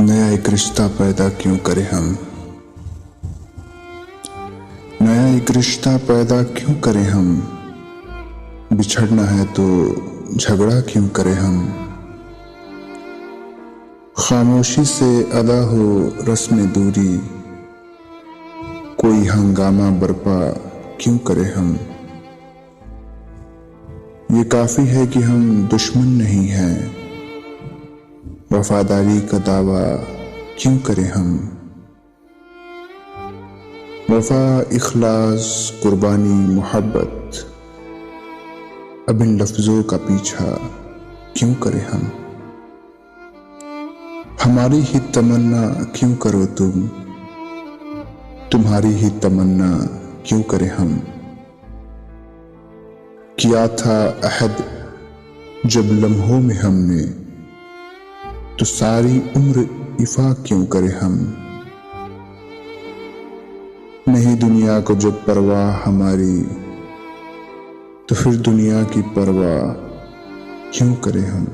नया एक रिश्ता पैदा क्यों करें हम। नया एक रिश्ता पैदा क्यों करें हम। बिछड़ना है तो झगड़ा क्यों करें हम। खामोशी से अदा हो रस्म दूरी, कोई हंगामा बरपा क्यों करें हम। ये काफी है कि हम दुश्मन नहीं हैं, वफादारी का दावा क्यों करें हम। वफा, इखलास, कुर्बानी, मोहब्बत, अब इन लफ्जों का पीछा क्यों करें हम। हमारी ही तमन्ना क्यों करो तुम, तुम्हारी ही तमन्ना क्यों करें हम। किया था अहद जब लम्हों में हमने, तो सारी उम्र इफा क्यों करें हम। नहीं दुनिया को जब परवाह हमारी, तो फिर दुनिया की परवाह क्यों करें हम।